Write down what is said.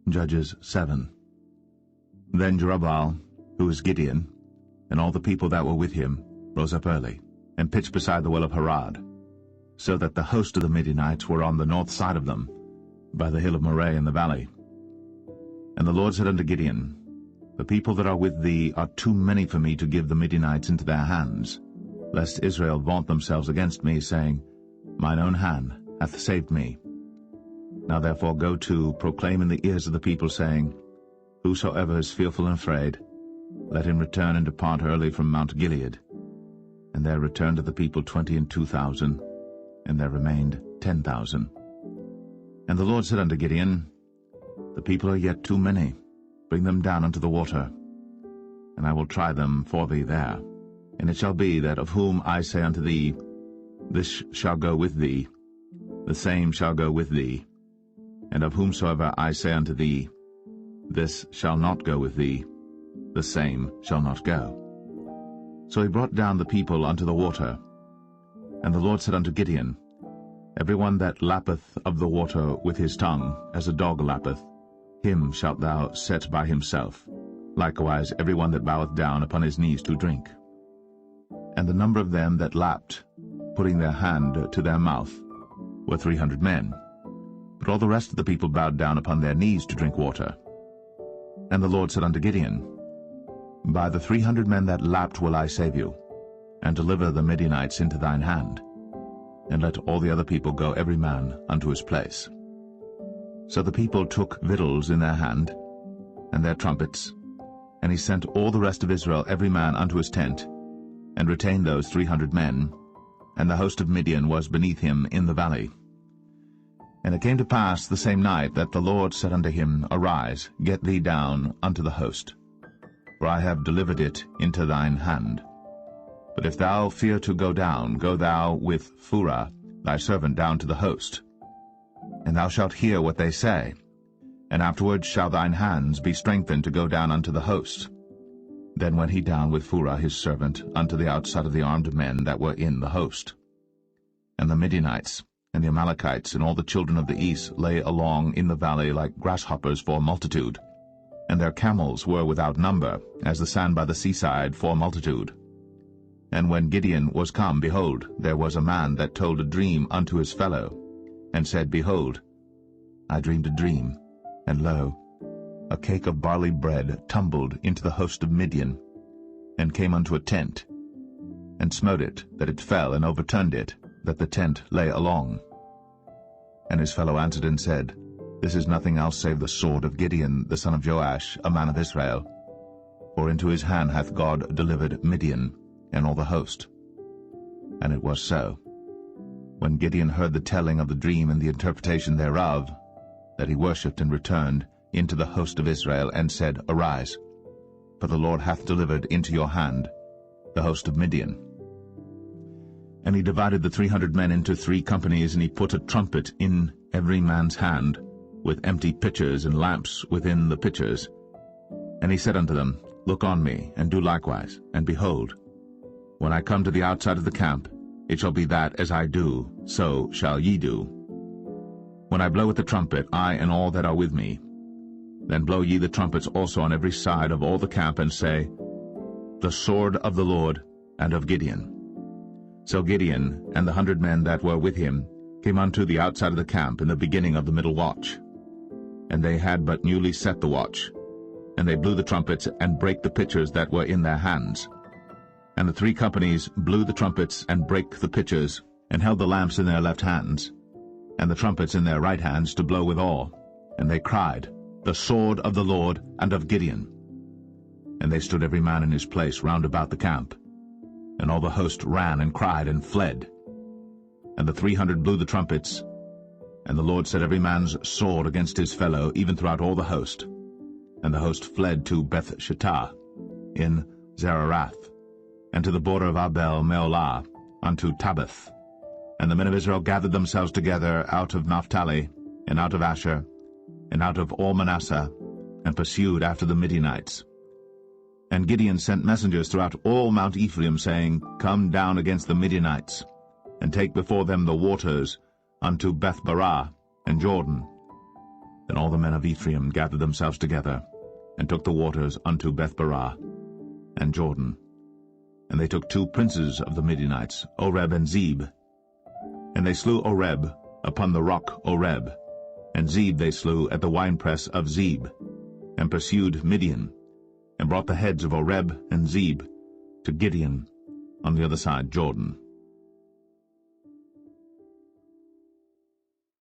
Judges 7. Then Jerubbaal, who is Gideon, and all the people that were with him, rose up early, and pitched beside the well of Harad, so that the host of the Midianites were on the north side of them, by the hill of Moreh in the valley. And the Lord said unto Gideon, The people that are with thee are too many for me to give the Midianites into their hands, lest Israel vaunt themselves against me, saying, Mine own hand hath saved me. Now therefore go to, proclaim in the ears of the people, saying, Whosoever is fearful and afraid, let him return and depart early from Mount Gilead. And there returned to the people 22,000, and there remained 10,000. And the Lord said unto Gideon, The people are yet too many. Bring them down unto the water, and I will try them for thee there. And it shall be that of whom I say unto thee, This shall go with thee, the same shall go with thee. And of whomsoever I say unto thee, This shall not go with thee, the same shall not go. So he brought down the people unto the water. And the Lord said unto Gideon, Every one that lappeth of the water with his tongue, as a dog lappeth, him shalt thou set by himself. Likewise every one that boweth down upon his knees to drink. And the number of them that lapped, putting their hand to their mouth, were 300 men. But all the rest of the people bowed down upon their knees to drink water. And the Lord said unto Gideon, By the 300 men that lapped will I save you, and deliver the Midianites into thine hand. And let all the other people go every man unto his place. So the people took victuals in their hand, and their trumpets, and he sent all the rest of Israel every man unto his tent, and retained those 300 men, and the host of Midian was beneath him in the valley. And it came to pass the same night that the Lord said unto him, Arise, get thee down unto the host, for I have delivered it into thine hand. But if thou fear to go down, go thou with Phurah thy servant down to the host. And thou shalt hear what they say, and afterward shall thine hands be strengthened to go down unto the host. Then went he down with Phurah his servant unto the outside of the armed men that were in the host. And the Midianites, and the Amalekites, and all the children of the east lay along in the valley like grasshoppers for multitude, and their camels were without number, as the sand by the seaside for multitude. And when Gideon was come, behold, there was a man that told a dream unto his fellow, and said, Behold, I dreamed a dream, and lo, a cake of barley bread tumbled into the host of Midian, and came unto a tent, and smote it, that it fell, and overturned it, that the tent lay along. And his fellow answered and said, This is nothing else save the sword of Gideon the son of Joash, a man of Israel. For into his hand hath God delivered Midian, and all the host. And it was so, when Gideon heard the telling of the dream and the interpretation thereof, that he worshipped and returned into the host of Israel, and said, Arise, for the Lord hath delivered into your hand the host of Midian. And he divided the 300 men into 3 companies, and he put a trumpet in every man's hand, with empty pitchers and lamps within the pitchers. And he said unto them, Look on me, and do likewise, and behold, when I come to the outside of the camp, it shall be that as I do, so shall ye do. When I blow with the trumpet, I and all that are with me, then blow ye the trumpets also on every side of all the camp, and say, The sword of the Lord and of Gideon. So Gideon and the 100 men that were with him came unto the outside of the camp in the beginning of the middle watch. And they had but newly set the watch, and they blew the trumpets, and brake the pitchers that were in their hands. And the 3 companies blew the trumpets, and brake the pitchers, and held the lamps in their left hands, and the trumpets in their right hands to blow withal. And they cried, The sword of the Lord and of Gideon. And they stood every man in his place round about the camp. And all the host ran and cried and fled. And the 300 blew the trumpets, and the Lord set every man's sword against his fellow, even throughout all the host. And the host fled to Beth-shittah in Zararath, and to the border of Abel-meholah, unto Tabbath. And the men of Israel gathered themselves together out of Naphtali, and out of Asher, and out of all Manasseh, and pursued after the Midianites. And Gideon sent messengers throughout all Mount Ephraim, saying, Come down against the Midianites, and take before them the waters unto Beth-barah and Jordan, Then all the men of Ephraim gathered themselves together, and took the waters unto Bethbarah and Jordan. And they took 2 princes of the Midianites, Oreb and Zeb. And they slew Oreb upon the rock Oreb, and Zeb they slew at the winepress of Zeb, and pursued Midian, and brought the heads of Oreb and Zeb to Gideon on the other side Jordan.